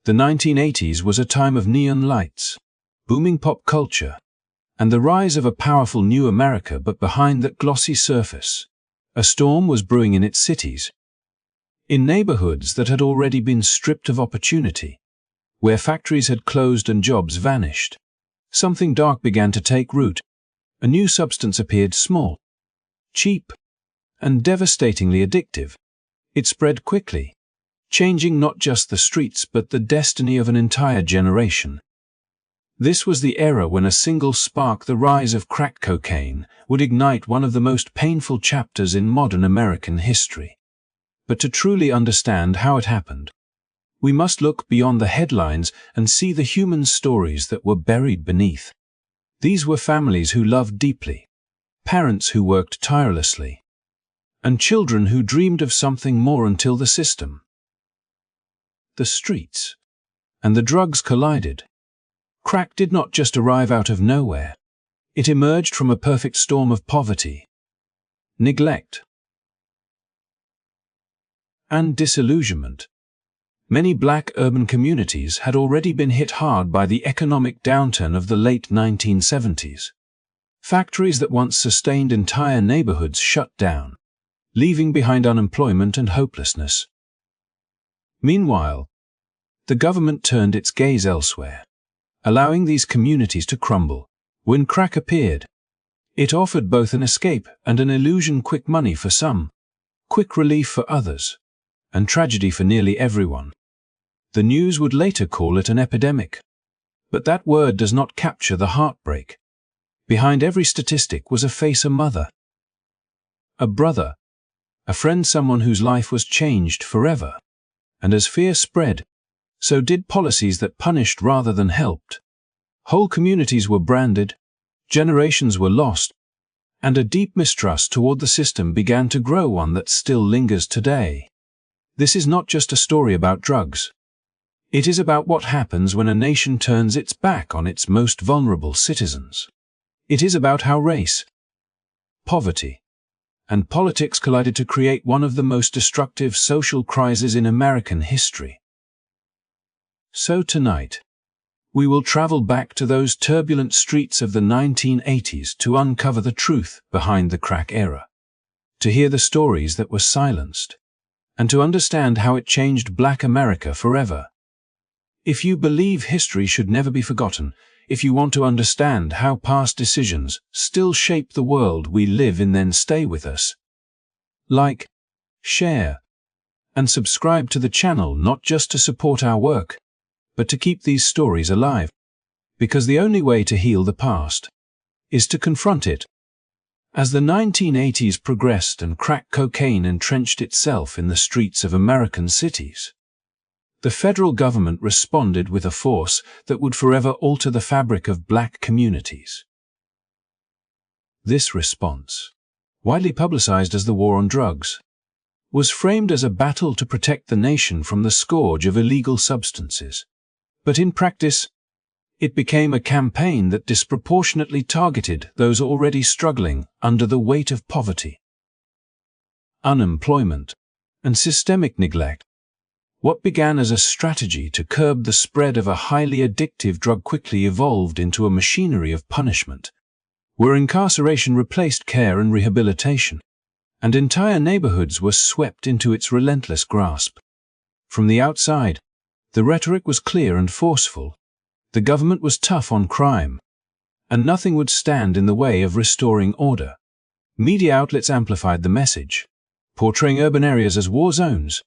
The 1980s was a time of neon lights, booming pop culture, and the rise of a powerful new America, but behind that glossy surface, a storm was brewing in its cities. In neighborhoods that had already been stripped of opportunity, where factories had closed and jobs vanished, something dark began to take root. A new substance appeared, small, cheap, and devastatingly addictive. It spread quickly, changing not just the streets but the destiny of an entire generation. This was the era when a single spark, the rise of crack cocaine, would ignite one of the most painful chapters in modern American history. But to truly understand how it happened, we must look beyond the headlines and see the human stories that were buried beneath. These were families who loved deeply, parents who worked tirelessly, and children who dreamed of something more until the system, the streets, and the drugs collided. Crack did not just arrive out of nowhere. It emerged from a perfect storm of poverty, neglect, and disillusionment. Many black urban communities had already been hit hard by the economic downturn of the late 1970s. Factories that once sustained entire neighborhoods shut down, leaving behind unemployment and hopelessness. Meanwhile, the government turned its gaze elsewhere, allowing these communities to crumble. When crack appeared, it offered both an escape and an illusion: quick money for some, quick relief for others, and tragedy for nearly everyone. The news would later call it an epidemic. But that word does not capture the heartbreak. Behind every statistic was a face: a mother, a brother, a friend, someone whose life was changed forever. And as fear spread, so did policies that punished rather than helped. Whole communities were branded, generations were lost, and a deep mistrust toward the system began to grow, one that still lingers today. This is not just a story about drugs. It is about what happens when a nation turns its back on its most vulnerable citizens. It is about how race, poverty, and politics collided to create one of the most destructive social crises in American history. So tonight, we will travel back to those turbulent streets of the 1980s to uncover the truth behind the crack era, to hear the stories that were silenced, and to understand how it changed Black America forever. If you believe history should never be forgotten, if you want to understand how past decisions still shape the world we live in, then stay with us. Like, share, and subscribe to the channel, not just to support our work, but to keep these stories alive. Because the only way to heal the past is to confront it. As the 1980s progressed and crack cocaine entrenched itself in the streets of American cities, the federal government responded with a force that would forever alter the fabric of black communities. This response, widely publicized as the war on drugs, was framed as a battle to protect the nation from the scourge of illegal substances. But in practice, it became a campaign that disproportionately targeted those already struggling under the weight of poverty, unemployment, and systemic neglect. What began as a strategy to curb the spread of a highly addictive drug quickly evolved into a machinery of punishment, where incarceration replaced care and rehabilitation, and entire neighborhoods were swept into its relentless grasp. From the outside, the rhetoric was clear and forceful. The government was tough on crime, and nothing would stand in the way of restoring order. Media outlets amplified the message, portraying urban areas as war zones,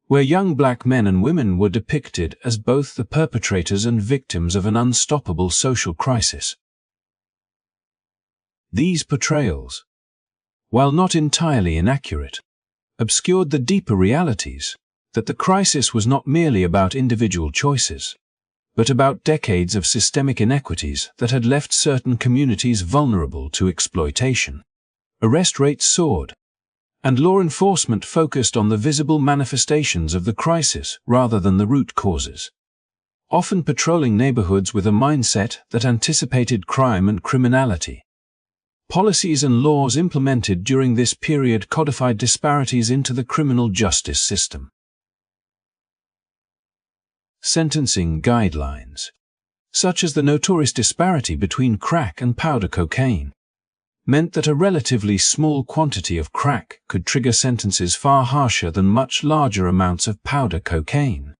where young black men and women were depicted as both the perpetrators and victims of an unstoppable social crisis. These portrayals, while not entirely inaccurate, obscured the deeper realities that the crisis was not merely about individual choices, but about decades of systemic inequities that had left certain communities vulnerable to exploitation. Arrest rates soared, and law enforcement focused on the visible manifestations of the crisis rather than the root causes, often patrolling neighborhoods with a mindset that anticipated crime and criminality. Policies and laws implemented during this period codified disparities into the criminal justice system. sentencing guidelines, such as the notorious disparity between crack and powder cocaine, meant that a relatively small quantity of crack could trigger sentences far harsher than much larger amounts of powder cocaine,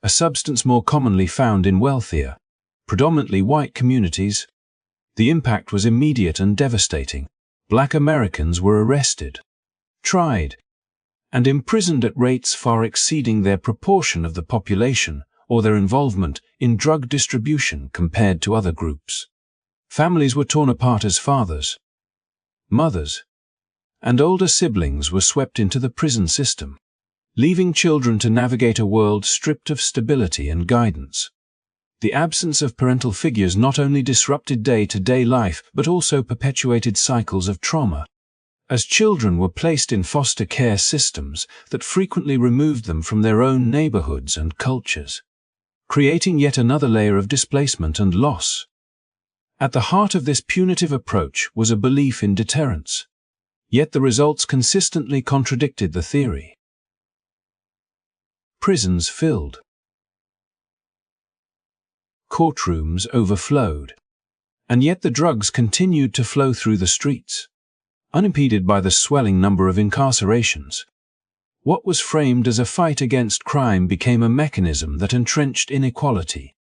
a substance more commonly found in wealthier, predominantly white communities. The impact was immediate and devastating. Black Americans were arrested, tried, and imprisoned at rates far exceeding their proportion of the population or their involvement in drug distribution compared to other groups. Families were torn apart as fathers, mothers, and older siblings were swept into the prison system, leaving children to navigate a world stripped of stability and guidance. The absence of parental figures not only disrupted day-to-day life but also perpetuated cycles of trauma, as children were placed in foster care systems that frequently removed them from their own neighborhoods and cultures, creating yet another layer of displacement and loss. At the heart of this punitive approach was a belief in deterrence, yet the results consistently contradicted the theory. Prisons filled. Courtrooms overflowed, and yet the drugs continued to flow through the streets, unimpeded by the swelling number of incarcerations. What was framed as a fight against crime became a mechanism that entrenched inequality,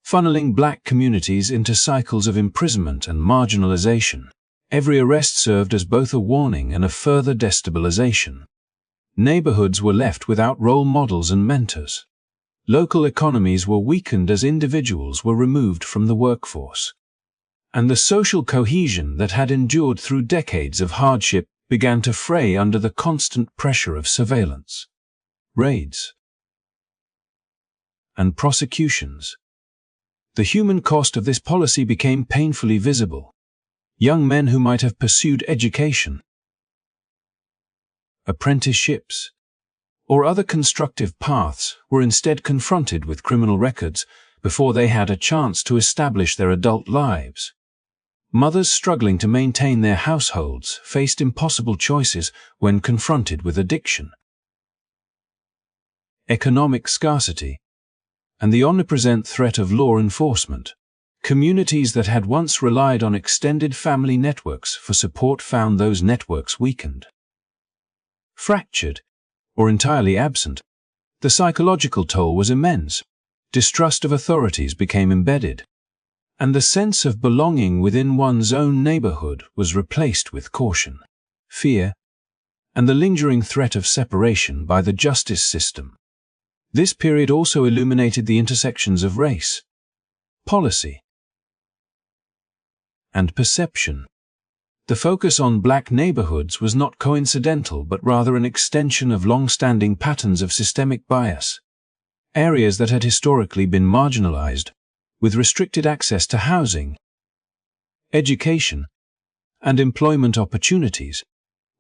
funneling black communities into cycles of imprisonment and marginalization. Every arrest served as both a warning and a further destabilization. Neighborhoods were left without role models and mentors. Local economies were weakened as individuals were removed from the workforce. And the social cohesion that had endured through decades of hardship began to fray under the constant pressure of surveillance, raids, and prosecutions. The human cost of this policy became painfully visible. Young men who might have pursued education, apprenticeships, or other constructive paths were instead confronted with criminal records before they had a chance to establish their adult lives. Mothers struggling to maintain their households faced impossible choices when confronted with addiction, economic scarcity, and the omnipresent threat of law enforcement. Communities that had once relied on extended family networks for support found those networks weakened, fractured, or entirely absent. The psychological toll was immense. Distrust of authorities became embedded, and the sense of belonging within one's own neighborhood was replaced with caution, fear, and the lingering threat of separation by the justice system. This period also illuminated the intersections of race, policy, and perception. The focus on black neighborhoods was not coincidental but rather an extension of long-standing patterns of systemic bias. Areas that had historically been marginalized, with restricted access to housing, education, and employment opportunities,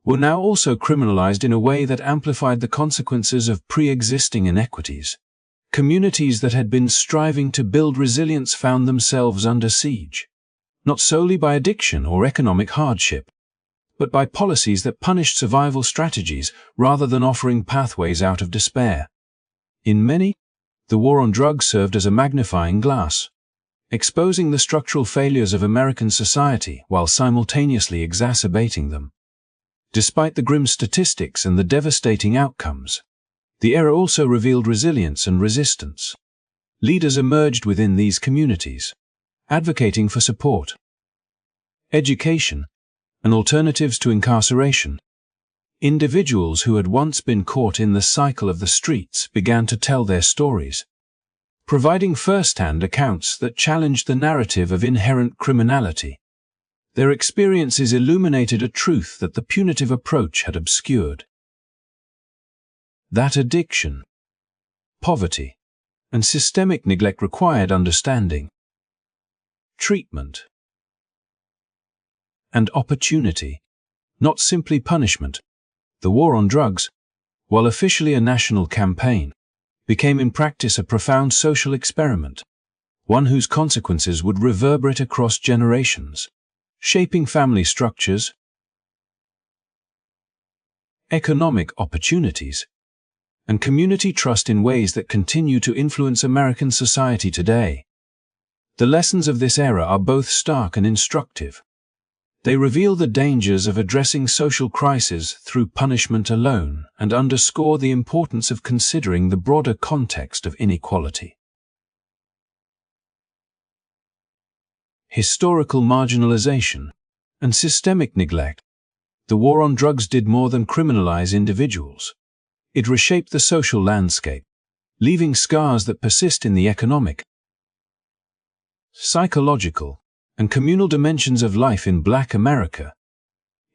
were now also criminalized in a way that amplified the consequences of pre-existing inequities. Communities that had been striving to build resilience found themselves under siege, not solely by addiction or economic hardship, but by policies that punished survival strategies rather than offering pathways out of despair. In many, the war on drugs served as a magnifying glass, exposing the structural failures of American society while simultaneously exacerbating them. Despite the grim statistics and the devastating outcomes, the era also revealed resilience and resistance. Leaders emerged within these communities, advocating for support, education, and alternatives to incarceration. Individuals who had once been caught in the cycle of the streets began to tell their stories, providing first-hand accounts that challenged the narrative of inherent criminality. Their experiences illuminated a truth that the punitive approach had obscured: that addiction, poverty, and systemic neglect required understanding, treatment, and opportunity, not simply punishment. The war on drugs, while officially a national campaign, became in practice a profound social experiment, one whose consequences would reverberate across generations, shaping family structures, economic opportunities, and community trust in ways that continue to influence American society today. The lessons of this era are both stark and instructive. They reveal the dangers of addressing social crises through punishment alone and underscore the importance of considering the broader context of inequality. Historical marginalization and systemic neglect. The war on drugs did more than criminalize individuals. It reshaped the social landscape, leaving scars that persist in the economic, psychological, and communal dimensions of life in Black America.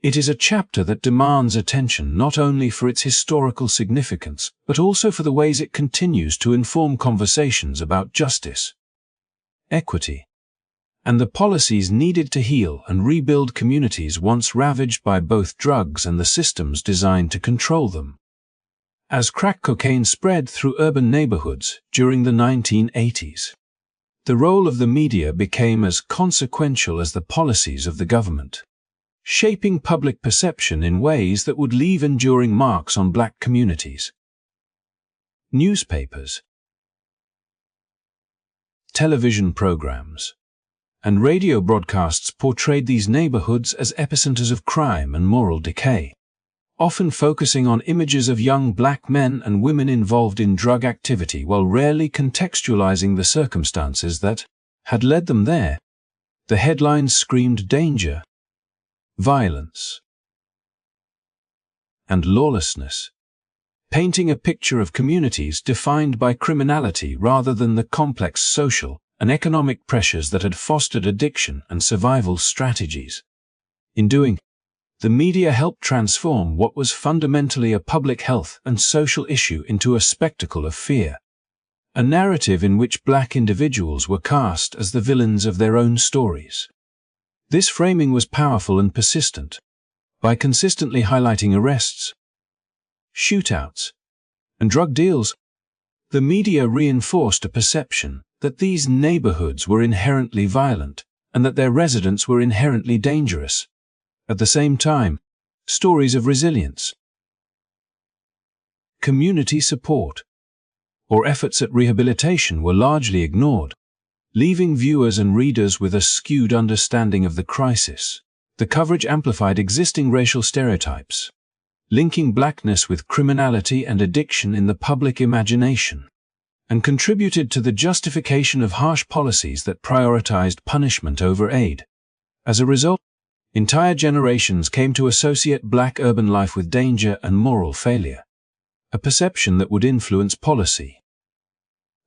It is a chapter that demands attention not only for its historical significance, but also for the ways it continues to inform conversations about justice, equity, and the policies needed to heal and rebuild communities once ravaged by both drugs and the systems designed to control them. As crack cocaine spread through urban neighborhoods during the 1980s, the role of the media became as consequential as the policies of the government, shaping public perception in ways that would leave enduring marks on Black communities. Newspapers, television programs, and radio broadcasts portrayed these neighborhoods as epicenters of crime and moral decay, often focusing on images of young Black men and women involved in drug activity while rarely contextualizing the circumstances that had led them there. The headlines screamed danger, violence, and lawlessness, painting a picture of communities defined by criminality rather than the complex social and economic pressures that had fostered addiction and survival strategies. In doing, the media helped transform what was fundamentally a public health and social issue into a spectacle of fear, a narrative in which Black individuals were cast as the villains of their own stories. This framing was powerful and persistent. By consistently highlighting arrests, shootouts, and drug deals, the media reinforced a perception that these neighborhoods were inherently violent and that their residents were inherently dangerous. At the same time, stories of resilience, community support, or efforts at rehabilitation were largely ignored, leaving viewers and readers with a skewed understanding of the crisis. The coverage amplified existing racial stereotypes, linking Blackness with criminality and addiction in the public imagination, and contributed to the justification of harsh policies that prioritized punishment over aid. As a result, entire generations came to associate Black urban life with danger and moral failure, a perception that would influence policy,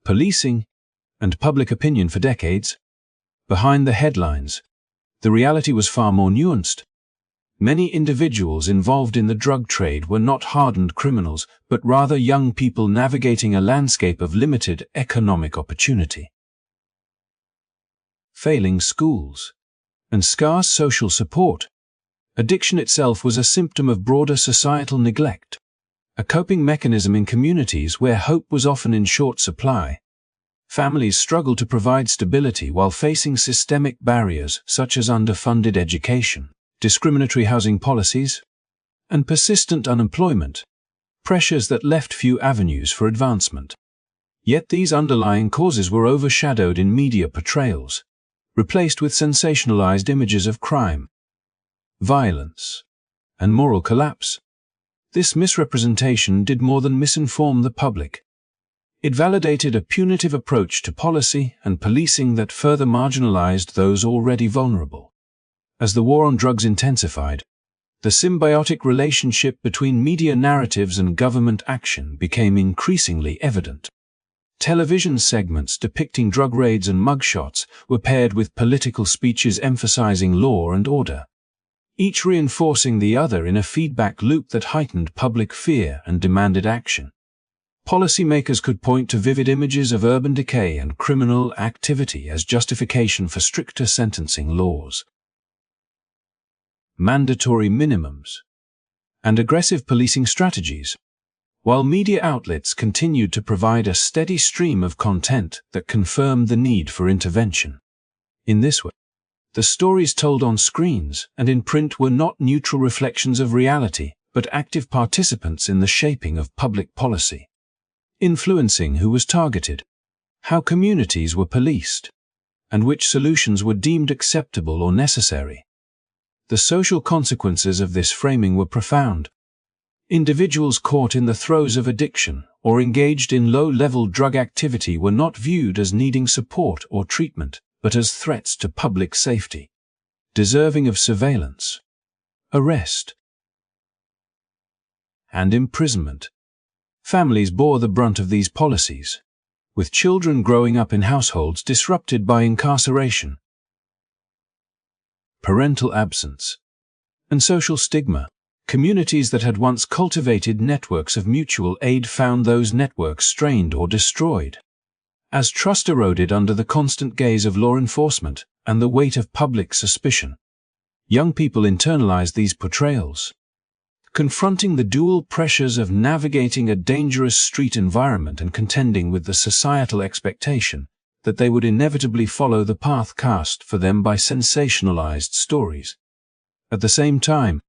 policing, and public opinion for decades. Behind the headlines, the reality was far more nuanced. Many individuals involved in the drug trade were not hardened criminals, but rather young people navigating a landscape of limited economic opportunity. Failing schools and scarce social support. Addiction itself was a symptom of broader societal neglect, a coping mechanism in communities where hope was often in short supply. Families struggled to provide stability while facing systemic barriers such as underfunded education, discriminatory housing policies, and persistent unemployment, pressures that left few avenues for advancement. Yet these underlying causes were overshadowed in media portrayals, replaced with sensationalized images of crime, violence, and moral collapse. This misrepresentation did more than misinform the public. It validated a punitive approach to policy and policing that further marginalized those already vulnerable. As the war on drugs intensified, the symbiotic relationship between media narratives and government action became increasingly evident. Television segments depicting drug raids and mugshots were paired with political speeches emphasizing law and order, each reinforcing the other in a feedback loop that heightened public fear and demanded action. Policymakers could point to vivid images of urban decay and criminal activity as justification for stricter sentencing laws, mandatory minimums, and aggressive policing strategies, while media outlets continued to provide a steady stream of content that confirmed the need for intervention. In this way, the stories told on screens and in print were not neutral reflections of reality, but active participants in the shaping of public policy. influencing who was targeted, how communities were policed, and which solutions were deemed acceptable or necessary. The social consequences of this framing were profound. Individuals caught in the throes of addiction or engaged in low-level drug activity were not viewed as needing support or treatment, but as threats to public safety, deserving of surveillance, arrest, and imprisonment. Families bore the brunt of these policies, with children growing up in households disrupted by incarceration, parental absence, and social stigma. Communities that had once cultivated networks of mutual aid found those networks strained or destroyed. As trust eroded under the constant gaze of law enforcement and the weight of public suspicion, young people internalized these portrayals, confronting the dual pressures of navigating a dangerous street environment and contending with the societal expectation that they would inevitably follow the path cast for them by sensationalized stories. At the same time,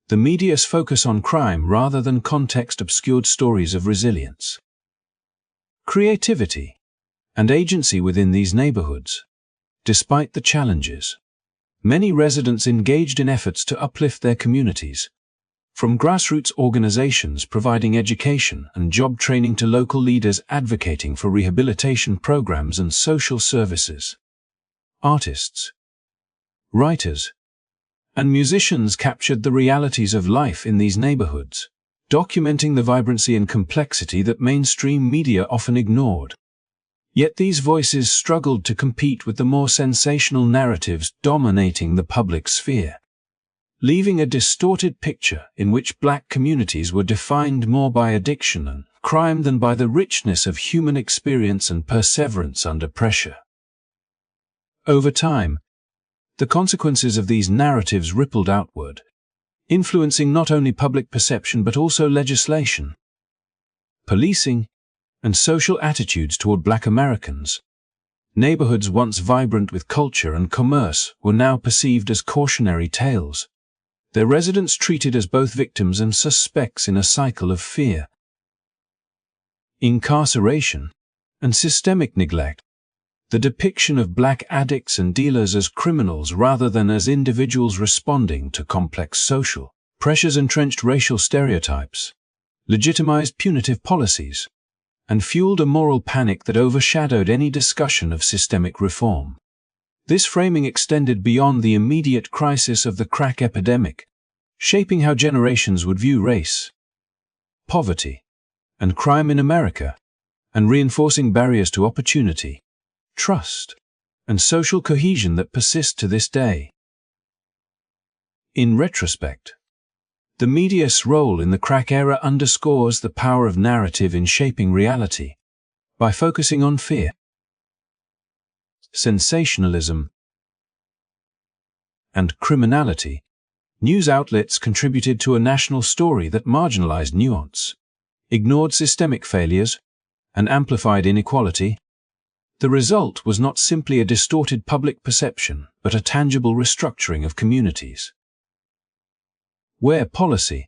the media's focus on crime rather than context obscured stories of resilience, creativity, and agency within these neighborhoods. Despite the challenges, many residents engaged in efforts to uplift their communities, from grassroots organizations providing education and job training to local leaders advocating for rehabilitation programs and social services. Artists, writers, and musicians captured the realities of life in these neighborhoods, documenting the vibrancy and complexity that mainstream media often ignored. Yet these voices struggled to compete with the more sensational narratives dominating the public sphere, leaving a distorted picture in which Black communities were defined more by addiction and crime than by the richness of human experience and perseverance under pressure. Over time, the consequences of these narratives rippled outward, influencing not only public perception but also legislation, policing, and social attitudes toward Black Americans. Neighborhoods once vibrant with culture and commerce were now perceived as cautionary tales, their residents treated as both victims and suspects in a cycle of fear, incarceration, and systemic neglect. The depiction of Black addicts and dealers as criminals rather than as individuals responding to complex social pressures entrenched racial stereotypes, legitimized punitive policies, and fueled a moral panic that overshadowed any discussion of systemic reform. This framing extended beyond the immediate crisis of the crack epidemic, shaping how generations would view race, poverty, and crime in America, and reinforcing barriers to opportunity, trust, and social cohesion that persist to this day. In retrospect, the media's role in the crack era underscores the power of narrative in shaping reality. By focusing on fear, sensationalism, and criminality, news outlets contributed to a national story that marginalized nuance, ignored systemic failures, and amplified inequality. The result was not simply a distorted public perception, but a tangible restructuring of communities. Where policy,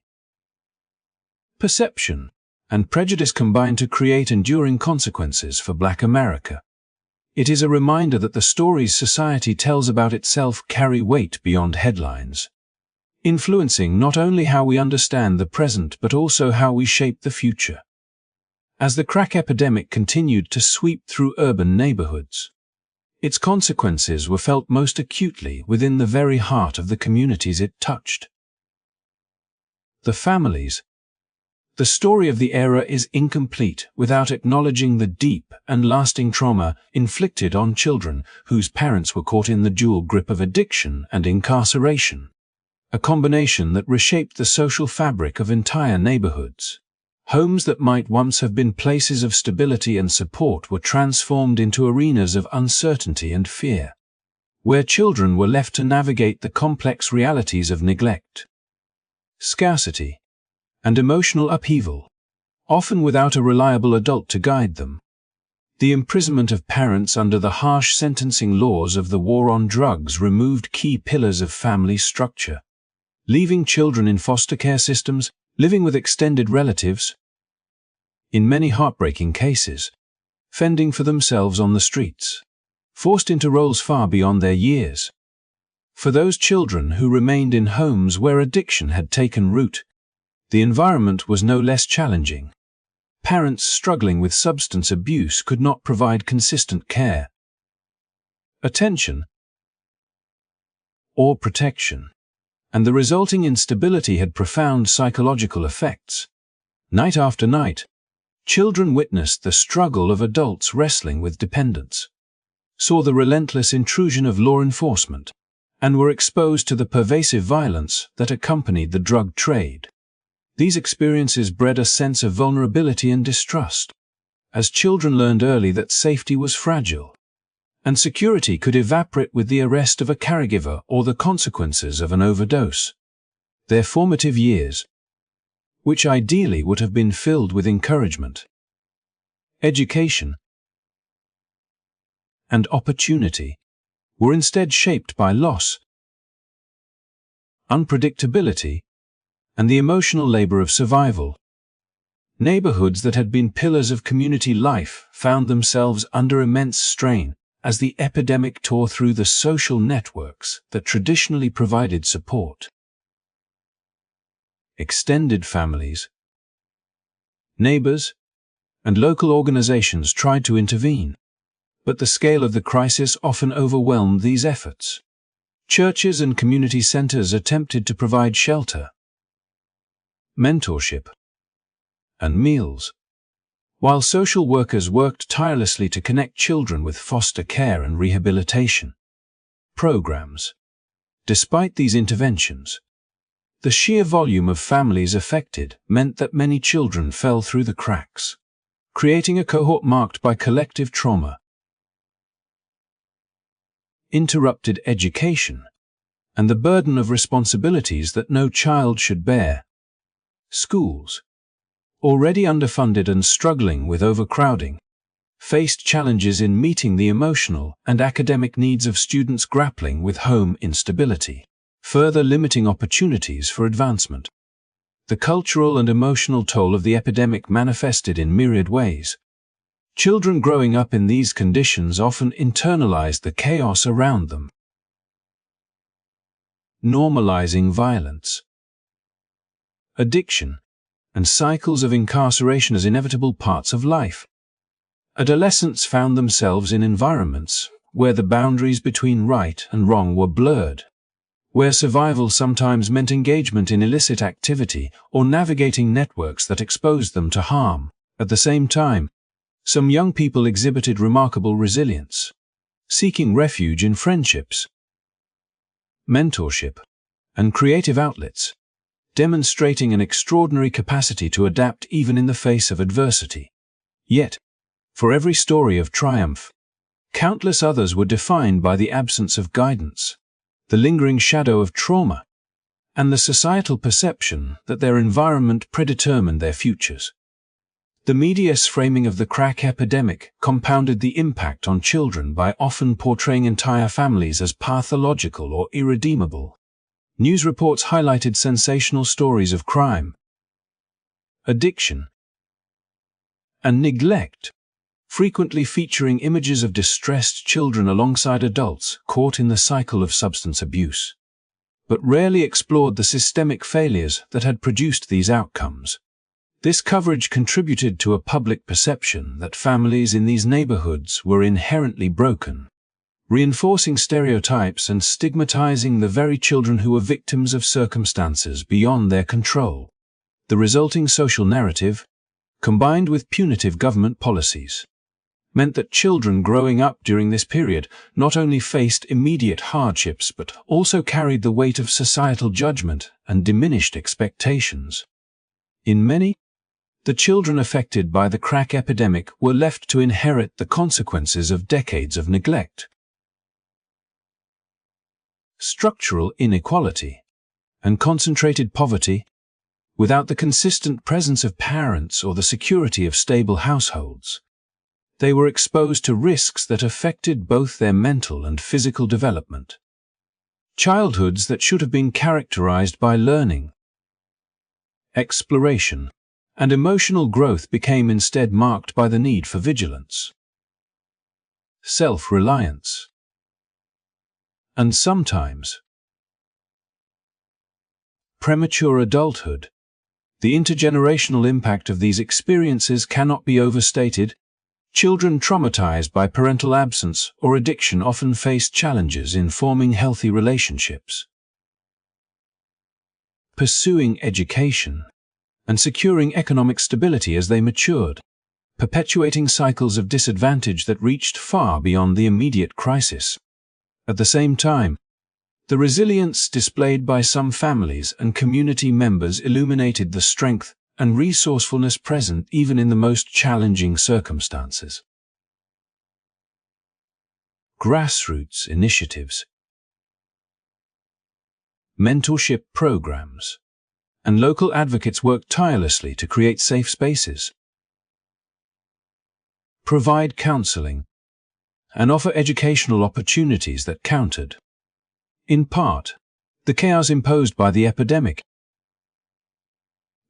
perception, and prejudice combine to create enduring consequences for Black America, it is a reminder that the stories society tells about itself carry weight beyond headlines, influencing not only how we understand the present but also how we shape the future. As the crack epidemic continued to sweep through urban neighborhoods, its consequences were felt most acutely within the very heart of the communities it touched. The families. The story of the era is incomplete without acknowledging the deep and lasting trauma inflicted on children whose parents were caught in the dual grip of addiction and incarceration, a combination that reshaped the social fabric of entire neighborhoods. Homes that might once have been places of stability and support were transformed into arenas of uncertainty and fear, where children were left to navigate the complex realities of neglect, scarcity, and emotional upheaval, often without a reliable adult to guide them. The imprisonment of parents under the harsh sentencing laws of the war on drugs removed key pillars of family structure, leaving children in foster care systems, living with extended relatives, in many heartbreaking cases, fending for themselves on the streets, forced into roles far beyond their years. For those children who remained in homes where addiction had taken root, the environment was no less challenging. Parents struggling with substance abuse could not provide consistent care, attention, or protection, and the resulting instability had profound psychological effects. Night after night, children witnessed the struggle of adults wrestling with dependence, saw the relentless intrusion of law enforcement, and were exposed to the pervasive violence that accompanied the drug trade. These experiences bred a sense of vulnerability and distrust, as children learned early that safety was fragile, and security could evaporate with the arrest of a caregiver or the consequences of an overdose. Their formative years, which ideally would have been filled with encouragement, education, and opportunity, were instead shaped by loss, unpredictability, and the emotional labor of survival. Neighborhoods that had been pillars of community life found themselves under immense strain as the epidemic tore through the social networks that traditionally provided support. Extended families, neighbors, and local organizations tried to intervene, but the scale of the crisis often overwhelmed these efforts. Churches and community centers attempted to provide shelter, mentorship, and meals, while social workers worked tirelessly to connect children with foster care and rehabilitation programs. Despite these interventions, the sheer volume of families affected meant that many children fell through the cracks, creating a cohort marked by collective trauma. Interrupted education, and the burden of responsibilities that no child should bear. Schools, already underfunded and struggling with overcrowding, faced challenges in meeting the emotional and academic needs of students grappling with home instability, further limiting opportunities for advancement. The cultural and emotional toll of the epidemic manifested in myriad ways. Children growing up in these conditions often internalized the chaos around them, normalizing violence, addiction, and cycles of incarceration as inevitable parts of life. Adolescents found themselves in environments where the boundaries between right and wrong were blurred, where survival sometimes meant engagement in illicit activity or navigating networks that exposed them to harm. At the same time, some young people exhibited remarkable resilience, seeking refuge in friendships, mentorship, and creative outlets, demonstrating an extraordinary capacity to adapt even in the face of adversity. Yet, for every story of triumph, countless others were defined by the absence of guidance, the lingering shadow of trauma, and the societal perception that their environment predetermined their futures. The media's framing of the crack epidemic compounded the impact on children by often portraying entire families as pathological or irredeemable. News reports highlighted sensational stories of crime, addiction, and neglect, frequently featuring images of distressed children alongside adults caught in the cycle of substance abuse, but rarely explored the systemic failures that had produced these outcomes. This coverage contributed to a public perception that families in these neighborhoods were inherently broken, reinforcing stereotypes and stigmatizing the very children who were victims of circumstances beyond their control. The resulting social narrative, combined with punitive government policies, meant that children growing up during this period not only faced immediate hardships but also carried the weight of societal judgment and diminished expectations. In many, the children affected by the crack epidemic were left to inherit the consequences of decades of neglect, structural inequality, and concentrated poverty. Without the consistent presence of parents or the security of stable households, they were exposed to risks that affected both their mental and physical development. Childhoods that should have been characterized by learning, exploration, and emotional growth became instead marked by the need for vigilance, self-reliance, and sometimes premature adulthood. The intergenerational impact of these experiences cannot be overstated. Children traumatized by parental absence or addiction often faced challenges in forming healthy relationships, pursuing education, and securing economic stability as they matured, perpetuating cycles of disadvantage that reached far beyond the immediate crisis. At the same time, the resilience displayed by some families and community members illuminated the strength and resourcefulness present even in the most challenging circumstances. Grassroots initiatives, mentorship programs, and local advocates worked tirelessly to create safe spaces, provide counseling, and offer educational opportunities that countered, in part, the chaos imposed by the epidemic.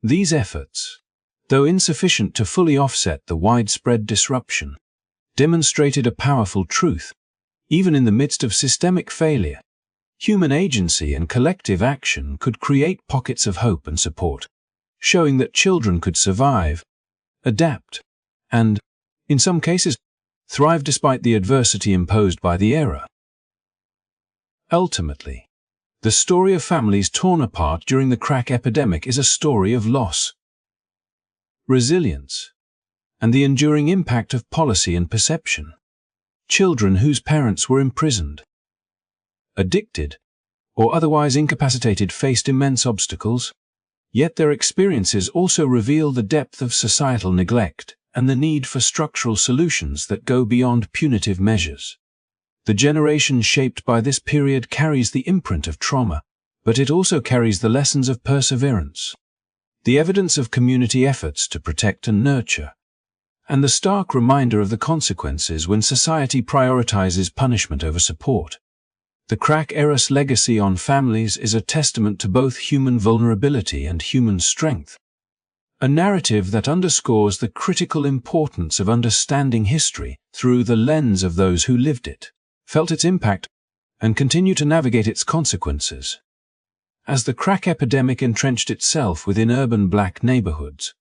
These efforts, though insufficient to fully offset the widespread disruption, demonstrated a powerful truth. Even in the midst of systemic failure, human agency and collective action could create pockets of hope and support, showing that children could survive, adapt, and, in some cases, thrive despite the adversity imposed by the era. Ultimately, the story of families torn apart during the crack epidemic is a story of loss, resilience, and the enduring impact of policy and perception. Children whose parents were imprisoned, addicted, or otherwise incapacitated faced immense obstacles, yet their experiences also reveal the depth of societal neglect and the need for structural solutions that go beyond punitive measures. The generation shaped by this period carries the imprint of trauma, but it also carries the lessons of perseverance, the evidence of community efforts to protect and nurture, and the stark reminder of the consequences when society prioritizes punishment over support. The crack-era's legacy on families is a testament to both human vulnerability and human strength, a narrative that underscores the critical importance of understanding history through the lens of those who lived it, felt its impact, and continue to navigate its consequences. As the crack epidemic entrenched itself within urban black neighborhoods,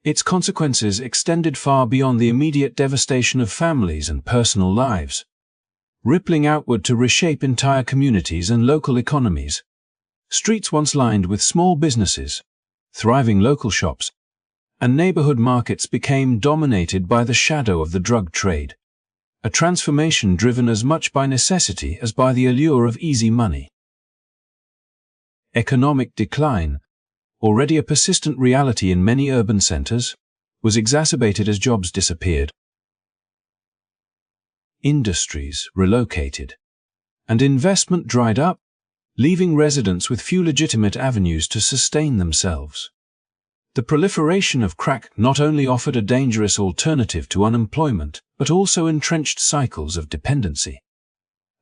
its consequences extended far beyond the immediate devastation of families and personal lives, rippling outward to reshape entire communities and local economies. Streets once lined with small businesses, thriving local shops, and neighborhood markets became dominated by the shadow of the drug trade, a transformation driven as much by necessity as by the allure of easy money. Economic decline, already a persistent reality in many urban centers, was exacerbated as jobs disappeared, industries relocated, and investment dried up, leaving residents with few legitimate avenues to sustain themselves. The proliferation of crack not only offered a dangerous alternative to unemployment, but also entrenched cycles of dependency,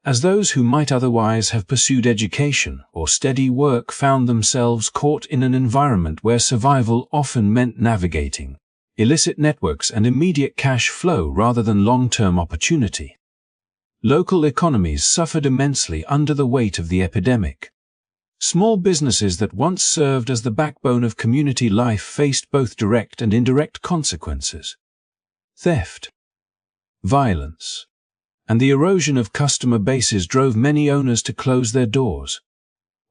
as those who might otherwise have pursued education or steady work found themselves caught in an environment where survival often meant navigating illicit networks and immediate cash flow rather than long-term opportunity. Local economies suffered immensely under the weight of the epidemic. Small businesses that once served as the backbone of community life faced both direct and indirect consequences. Theft, violence, and the erosion of customer bases drove many owners to close their doors,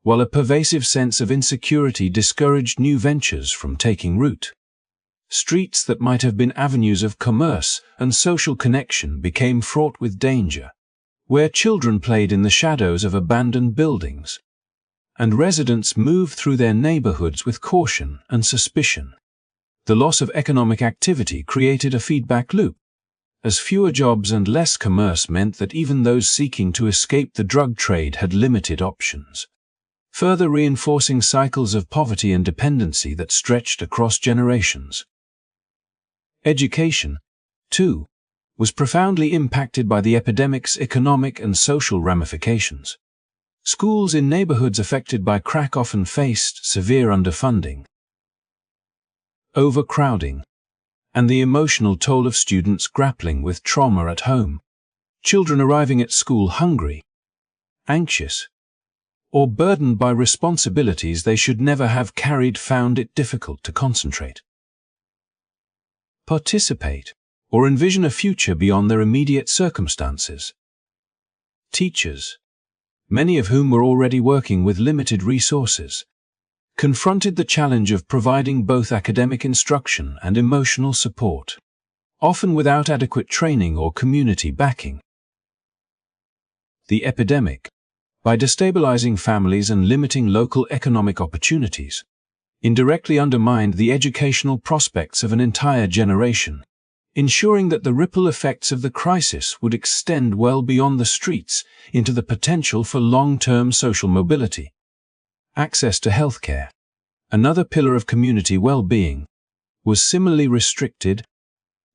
while a pervasive sense of insecurity discouraged new ventures from taking root. Streets that might have been avenues of commerce and social connection became fraught with danger, where children played in the shadows of abandoned buildings, and residents moved through their neighborhoods with caution and suspicion. The loss of economic activity created a feedback loop, as fewer jobs and less commerce meant that even those seeking to escape the drug trade had limited options, further reinforcing cycles of poverty and dependency that stretched across generations. Education, too, was profoundly impacted by the epidemic's economic and social ramifications. Schools in neighborhoods affected by crack often faced severe underfunding, overcrowding, and the emotional toll of students grappling with trauma at home. Children arriving at school hungry, anxious, or burdened by responsibilities they should never have carried found it difficult to concentrate, participate, or envision a future beyond their immediate circumstances. Teachers, many of whom were already working with limited resources, confronted the challenge of providing both academic instruction and emotional support, often without adequate training or community backing. The epidemic, by destabilizing families and limiting local economic opportunities, indirectly undermined the educational prospects of an entire generation, ensuring that the ripple effects of the crisis would extend well beyond the streets into the potential for long-term social mobility. Access to healthcare, another pillar of community well-being, was similarly restricted.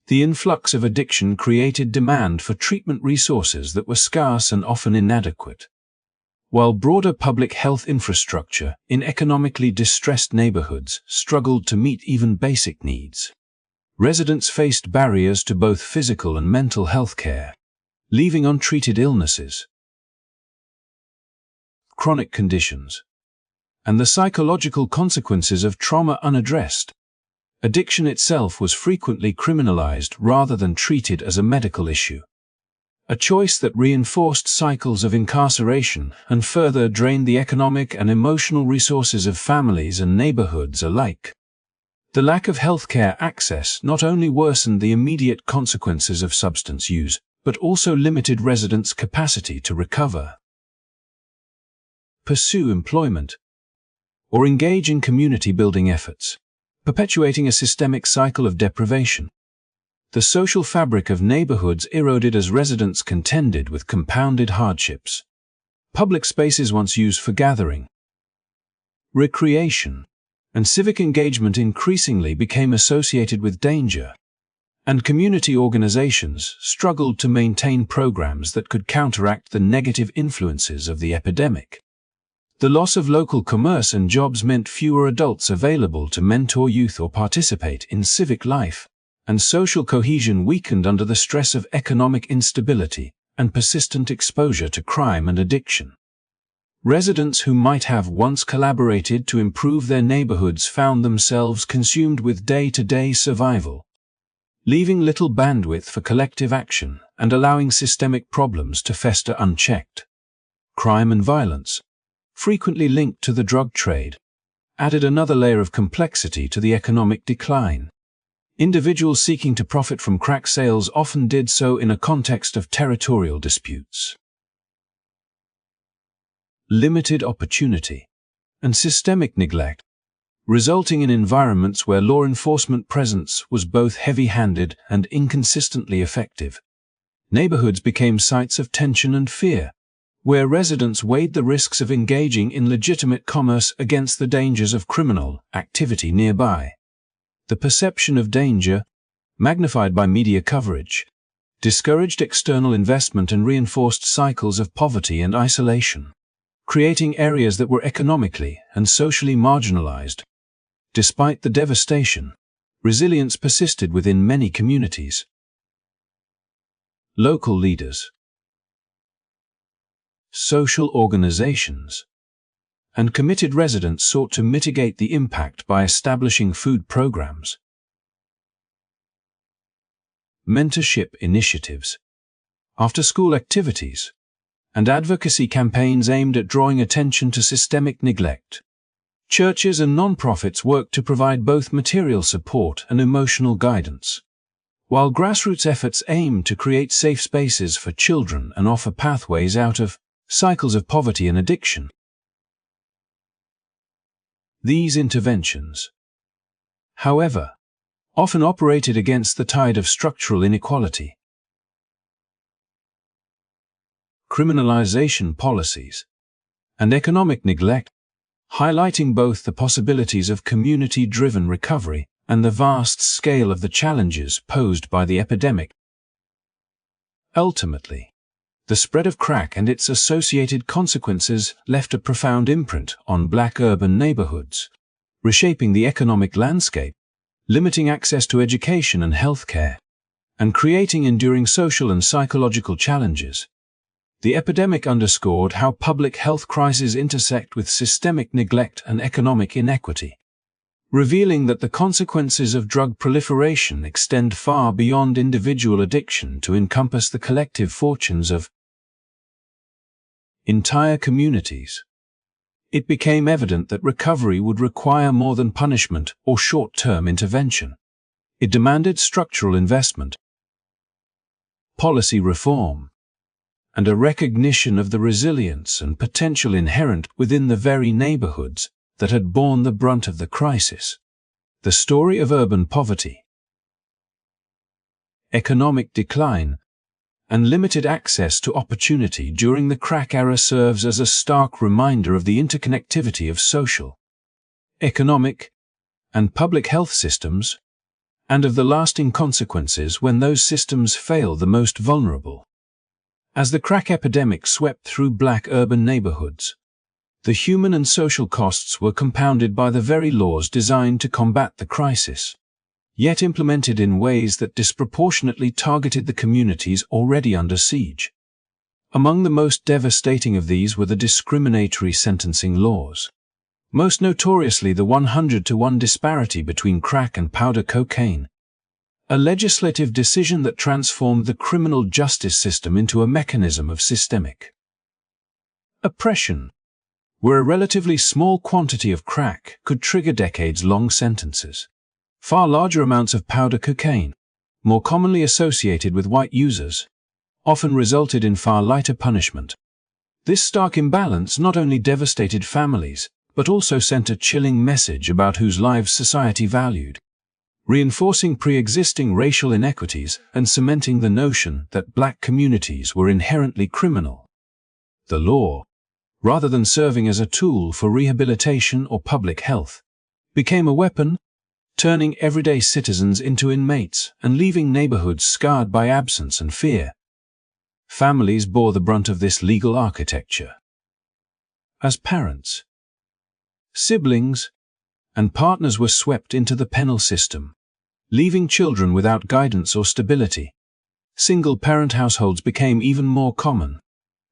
The influx of addiction created demand for treatment resources that were scarce and often inadequate, while broader public health infrastructure in economically distressed neighborhoods struggled to meet even basic needs. Residents faced barriers to both physical and mental health care, leaving untreated illnesses, chronic conditions, and the psychological consequences of trauma unaddressed. Addiction itself was frequently criminalized rather than treated as a medical issue, a choice that reinforced cycles of incarceration and further drained the economic and emotional resources of families and neighborhoods alike. The lack of healthcare access not only worsened the immediate consequences of substance use, but also limited residents' capacity to recover, pursue employment, or engage in community-building efforts, perpetuating a systemic cycle of deprivation. The social fabric of neighborhoods eroded as residents contended with compounded hardships. Public spaces once used for gathering, recreation, and civic engagement increasingly became associated with danger, and community organizations struggled to maintain programs that could counteract the negative influences of the epidemic. The loss of local commerce and jobs meant fewer adults available to mentor youth or participate in civic life, and social cohesion weakened under the stress of economic instability and persistent exposure to crime and addiction. Residents who might have once collaborated to improve their neighborhoods found themselves consumed with day-to-day survival, leaving little bandwidth for collective action and allowing systemic problems to fester unchecked. Crime and violence, frequently linked to the drug trade, added another layer of complexity to the economic decline. Individuals seeking to profit from crack sales often did so in a context of territorial disputes, limited opportunity, and systemic neglect, resulting in environments where law enforcement presence was both heavy-handed and inconsistently effective. Neighborhoods became sites of tension and fear, where residents weighed the risks of engaging in legitimate commerce against the dangers of criminal activity nearby. The perception of danger, magnified by media coverage, discouraged external investment and reinforced cycles of poverty and isolation, creating areas that were economically and socially marginalized. Despite the devastation, resilience persisted within many communities. Local leaders, social organizations, and committed residents sought to mitigate the impact by establishing food programs, mentorship initiatives, after-school activities, and advocacy campaigns aimed at drawing attention to systemic neglect. Churches and non-profits worked to provide both material support and emotional guidance, while grassroots efforts aimed to create safe spaces for children and offer pathways out of cycles of poverty and addiction. These interventions, however, often operated against the tide of structural inequality. Criminalization policies and economic neglect, highlighting both the possibilities of community-driven recovery and the vast scale of the challenges posed by the epidemic. Ultimately, the spread of crack and its associated consequences left a profound imprint on Black urban neighborhoods, reshaping the economic landscape, limiting access to education and healthcare, and creating enduring social and psychological challenges. The epidemic underscored how public health crises intersect with systemic neglect and economic inequity, revealing that the consequences of drug proliferation extend far beyond individual addiction to encompass the collective fortunes of entire communities. It became evident that recovery would require more than punishment or short-term intervention. It demanded structural investment, policy reform, and a recognition of the resilience and potential inherent within the very neighborhoods that had borne the brunt of the crisis. The story of urban poverty, economic decline, and limited access to opportunity during the crack era serves as a stark reminder of the interconnectivity of social, economic, and public health systems, and of the lasting consequences when those systems fail the most vulnerable. As the crack epidemic swept through black urban neighborhoods, the human and social costs were compounded by the very laws designed to combat the crisis, yet implemented in ways that disproportionately targeted the communities already under siege. Among the most devastating of these were the discriminatory sentencing laws, most notoriously the 100-to-1 disparity between crack and powder cocaine, a legislative decision that transformed the criminal justice system into a mechanism of systemic oppression, where a relatively small quantity of crack could trigger decades-long sentences. Far larger amounts of powder cocaine, more commonly associated with white users, often resulted in far lighter punishment. This stark imbalance not only devastated families, but also sent a chilling message about whose lives society valued, reinforcing pre-existing racial inequities and cementing the notion that black communities were inherently criminal. The law, rather than serving as a tool for rehabilitation or public health, became a weapon, turning everyday citizens into inmates and leaving neighborhoods scarred by absence and fear. Families bore the brunt of this legal architecture. As parents, siblings, and partners were swept into the penal system, leaving children without guidance or stability. Single-parent households became even more common,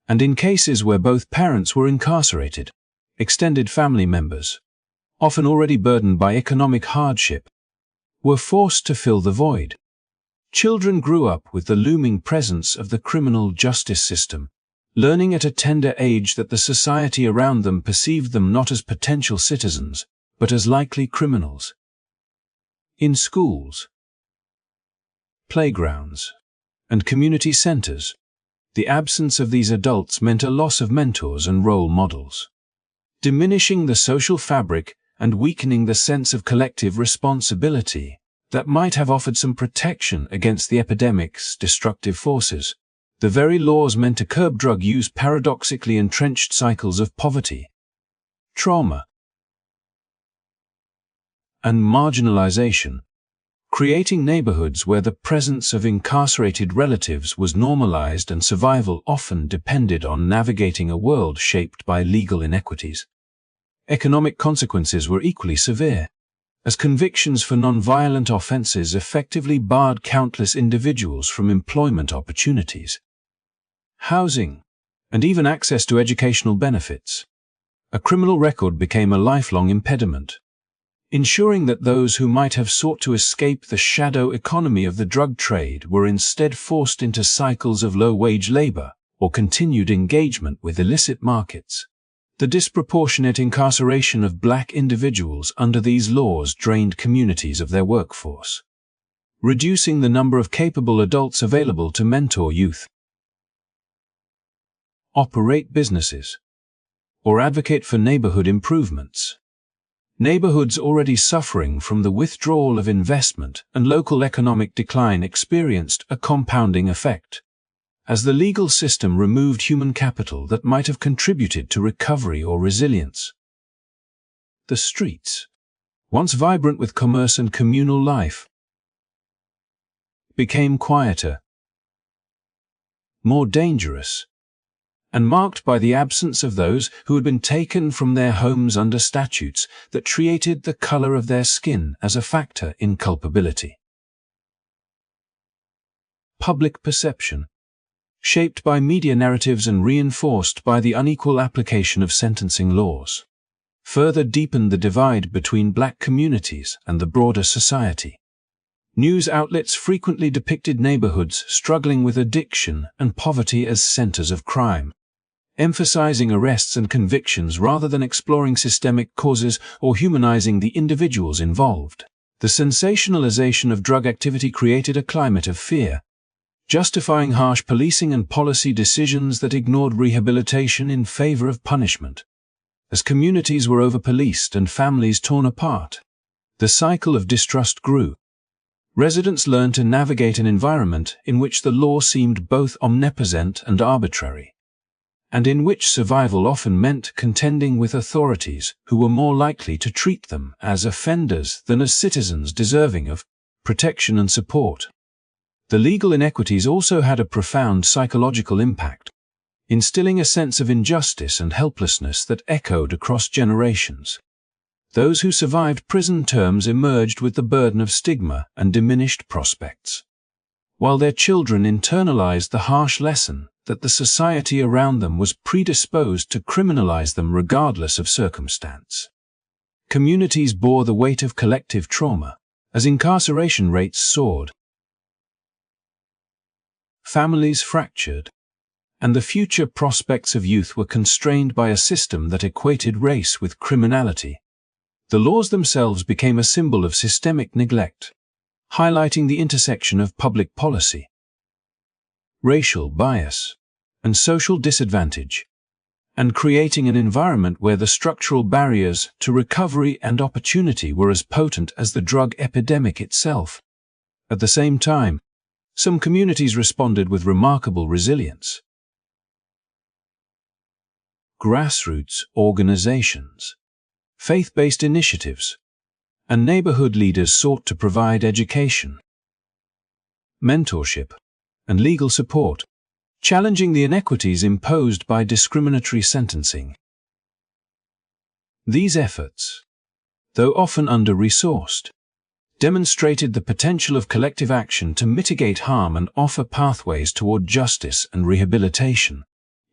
and in cases where both parents were incarcerated, extended family members, often already burdened by economic hardship, were forced to fill the void. Children grew up with the looming presence of the criminal justice system, learning at a tender age that the society around them perceived them not as potential citizens, but as likely criminals. In schools, playgrounds, and community centers, the absence of these adults meant a loss of mentors and role models, diminishing the social fabric and weakening the sense of collective responsibility that might have offered some protection against the epidemic's destructive forces. The very laws meant to curb drug use paradoxically entrenched cycles of poverty, trauma, and marginalization, creating neighborhoods where the presence of incarcerated relatives was normalized and survival often depended on navigating a world shaped by legal inequities. Economic consequences were equally severe, as convictions for non-violent offenses effectively barred countless individuals from employment opportunities, housing, and even access to educational benefits. A criminal record became a lifelong impediment, ensuring that those who might have sought to escape the shadow economy of the drug trade were instead forced into cycles of low-wage labor or continued engagement with illicit markets. The disproportionate incarceration of black individuals under these laws drained communities of their workforce, reducing the number of capable adults available to mentor youth, operate businesses, or advocate for neighborhood improvements. Neighborhoods already suffering from the withdrawal of investment and local economic decline experienced a compounding effect, as the legal system removed human capital that might have contributed to recovery or resilience. The streets, once vibrant with commerce and communal life, became quieter, more dangerous, and marked by the absence of those who had been taken from their homes under statutes that treated the color of their skin as a factor in culpability. Public perception, shaped by media narratives and reinforced by the unequal application of sentencing laws, further deepened the divide between black communities and the broader society. News outlets frequently depicted neighborhoods struggling with addiction and poverty as centers of crime, emphasizing arrests and convictions rather than exploring systemic causes or humanizing the individuals involved. The sensationalization of drug activity created a climate of fear, justifying harsh policing and policy decisions that ignored rehabilitation in favor of punishment. As communities were over-policed and families torn apart, the cycle of distrust grew. Residents learned to navigate an environment in which the law seemed both omnipresent and arbitrary, and in which survival often meant contending with authorities who were more likely to treat them as offenders than as citizens deserving of protection and support. The legal inequities also had a profound psychological impact, instilling a sense of injustice and helplessness that echoed across generations. Those who survived prison terms emerged with the burden of stigma and diminished prospects, while their children internalized the harsh lesson that the society around them was predisposed to criminalize them regardless of circumstance. Communities bore the weight of collective trauma as incarceration rates soared, families fractured, and the future prospects of youth were constrained by a system that equated race with criminality. The laws themselves became a symbol of systemic neglect, highlighting the intersection of public policy, racial bias, and social disadvantage, and creating an environment where the structural barriers to recovery and opportunity were as potent as the drug epidemic itself. At the same time, some communities responded with remarkable resilience. Grassroots organizations, faith-based initiatives, and neighborhood leaders sought to provide education, mentorship, and legal support, challenging the inequities imposed by discriminatory sentencing. These efforts, though often under-resourced, demonstrated the potential of collective action to mitigate harm and offer pathways toward justice and rehabilitation.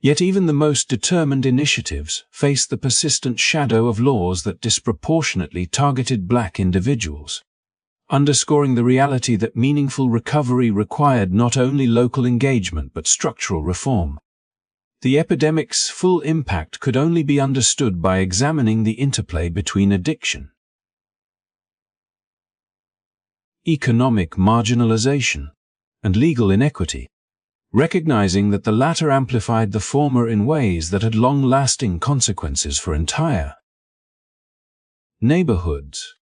Yet even the most determined initiatives faced the persistent shadow of laws that disproportionately targeted black individuals, underscoring the reality that meaningful recovery required not only local engagement but structural reform. The epidemic's full impact could only be understood by examining the interplay between addiction, economic marginalization, and legal inequity, recognizing that the latter amplified the former in ways that had long-lasting consequences for entire neighborhoods.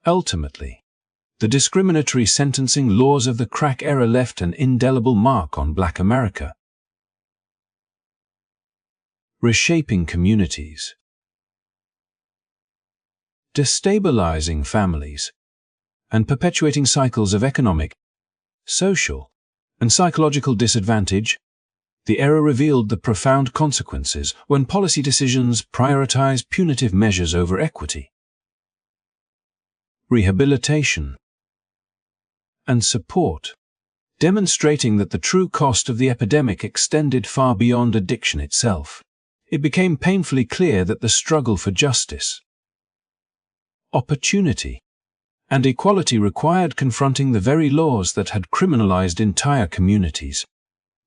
Ultimately, the discriminatory sentencing laws of the crack era left an indelible mark on Black America, reshaping communities, destabilizing families, and perpetuating cycles of economic, social, and psychological disadvantage. The era revealed the profound consequences when policy decisions prioritize punitive measures over equity, rehabilitation, and support, demonstrating that the true cost of the epidemic extended far beyond addiction itself. It became painfully clear that the struggle for justice, opportunity, and equality required confronting the very laws that had criminalized entire communities.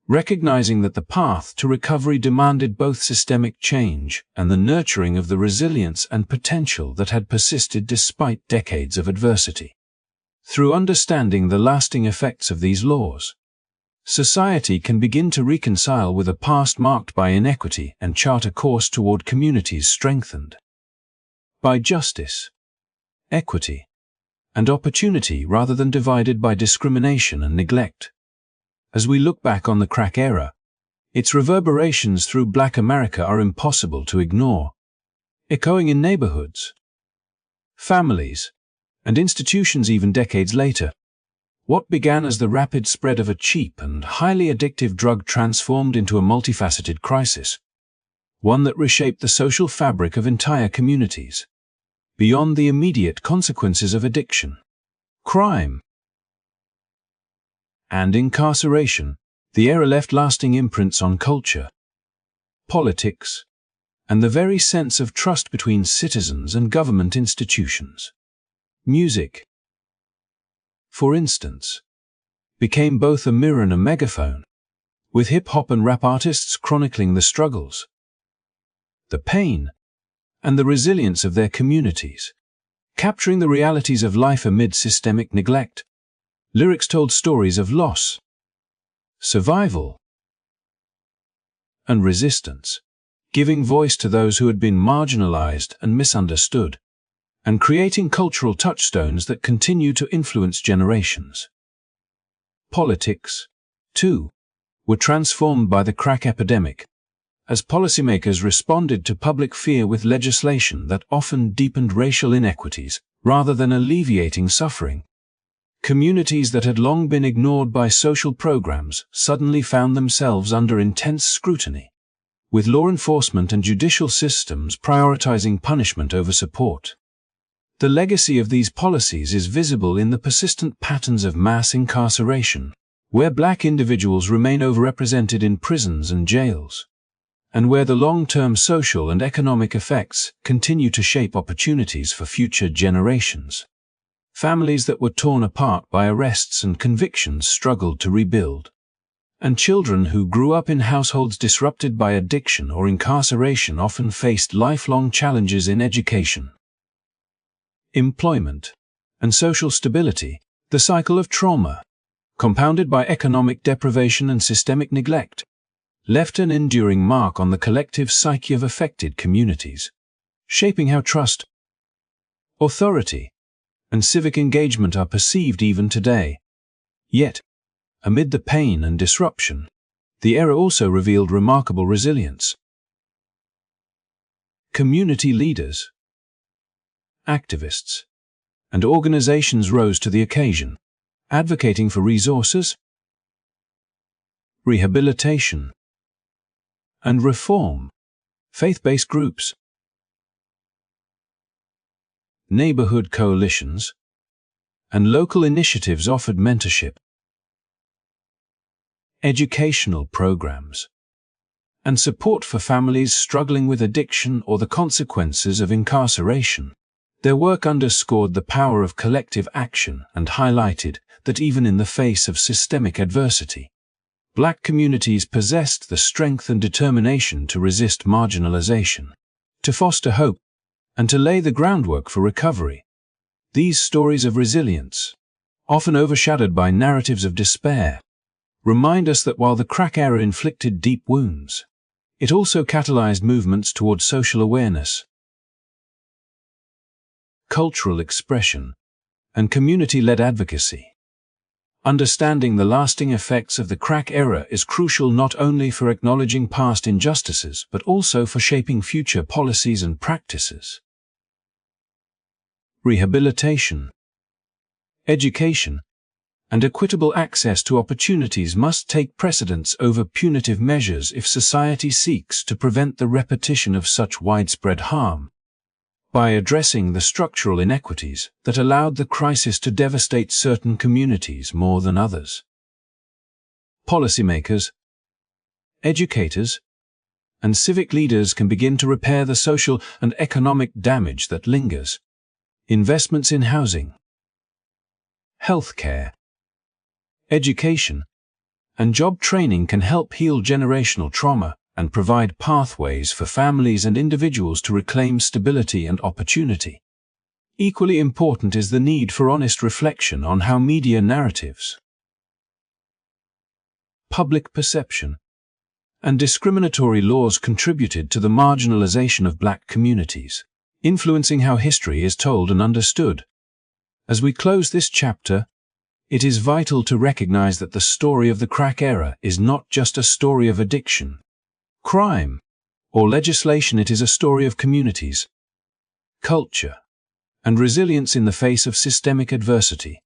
Recognizing that the path to recovery demanded both systemic change and the nurturing of the resilience and potential that had persisted despite decades of adversity. Through understanding the lasting effects of these laws, society can begin to reconcile with a past marked by inequity and chart a course toward communities strengthened by justice, equity, and opportunity rather than divided by discrimination and neglect. As we look back on the crack era, its reverberations through Black America are impossible to ignore, echoing in neighborhoods, families, and institutions even decades later. What began as the rapid spread of a cheap and highly addictive drug transformed into a multifaceted crisis, one that reshaped the social fabric of entire communities. Beyond the immediate consequences of addiction, crime, and incarceration, the era left lasting imprints on culture, politics, and the very sense of trust between citizens and government institutions. Music, for instance, became both a mirror and a megaphone, with hip-hop and rap artists chronicling the struggles, the pain, and the resilience of their communities, capturing the realities of life amid systemic neglect. Lyrics told stories of loss, survival, and resistance, giving voice to those who had been marginalized and misunderstood, and creating cultural touchstones that continue to influence generations. Politics, too, were transformed by the crack epidemic, as policymakers responded to public fear with legislation that often deepened racial inequities rather than alleviating suffering. Communities that had long been ignored by social programs suddenly found themselves under intense scrutiny, with law enforcement and judicial systems prioritizing punishment over support. The legacy of these policies is visible in the persistent patterns of mass incarceration, where Black individuals remain overrepresented in prisons and jails, and where the long-term social and economic effects continue to shape opportunities for future generations. Families that were torn apart by arrests and convictions struggled to rebuild, and children who grew up in households disrupted by addiction or incarceration often faced lifelong challenges in education, employment, and social stability. The cycle of trauma, compounded by economic deprivation and systemic neglect, left an enduring mark on the collective psyche of affected communities, shaping how trust, authority, and civic engagement are perceived even today. Yet, amid the pain and disruption, the era also revealed remarkable resilience. Community leaders, activists, and organizations rose to the occasion, advocating for resources, rehabilitation, and reform. Faith-based groups, neighborhood coalitions, and local initiatives offered mentorship, educational programs, and support for families struggling with addiction or the consequences of incarceration. Their work underscored the power of collective action and highlighted that even in the face of systemic adversity, Black communities possessed the strength and determination to resist marginalization, to foster hope, and to lay the groundwork for recovery. These stories of resilience, often overshadowed by narratives of despair, remind us that while the crack era inflicted deep wounds, it also catalyzed movements toward social awareness, cultural expression, and community-led advocacy. Understanding the lasting effects of the crack era is crucial not only for acknowledging past injustices but also for shaping future policies and practices. Rehabilitation, education, and equitable access to opportunities must take precedence over punitive measures if society seeks to prevent the repetition of such widespread harm. By addressing the structural inequities that allowed the crisis to devastate certain communities more than others, policymakers, educators, and civic leaders can begin to repair the social and economic damage that lingers. Investments in housing, healthcare, education, and job training can help heal generational trauma and provide pathways for families and individuals to reclaim stability and opportunity. Equally important is the need for honest reflection on how media narratives, public perception, and discriminatory laws contributed to the marginalization of Black communities, influencing how history is told and understood. As we close this chapter, it is vital to recognize that the story of the crack era is not just a story of addiction, crime, or legislation. It is a story of communities, culture, and resilience in the face of systemic adversity.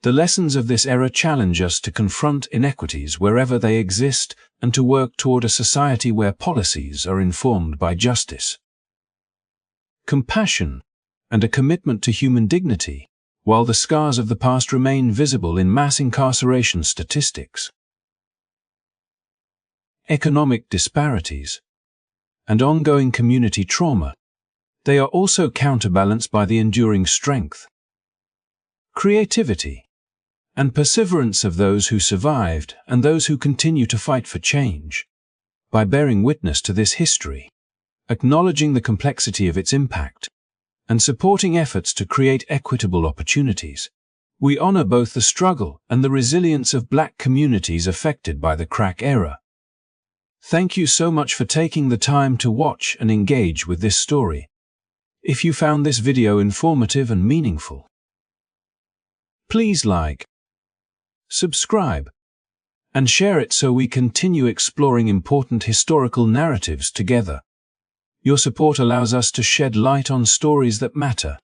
The lessons of this era challenge us to confront inequities wherever they exist and to work toward a society where policies are informed by justice, compassion, and a commitment to human dignity, while the scars of the past remain visible in mass incarceration statistics, economic disparities, and ongoing community trauma. They are also counterbalanced by the enduring strength, creativity, and perseverance of those who survived and those who continue to fight for change. By bearing witness to this history, acknowledging the complexity of its impact, and supporting efforts to create equitable opportunities, we honor both the struggle and the resilience of Black communities affected by the crack era. Thank you so much for taking the time to watch and engage with this story. If you found this video informative and meaningful, please like, subscribe, and share it so we continue exploring important historical narratives together. Your support allows us to shed light on stories that matter,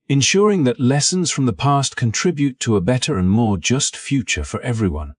ensuring that lessons from the past contribute to a better and more just future for everyone.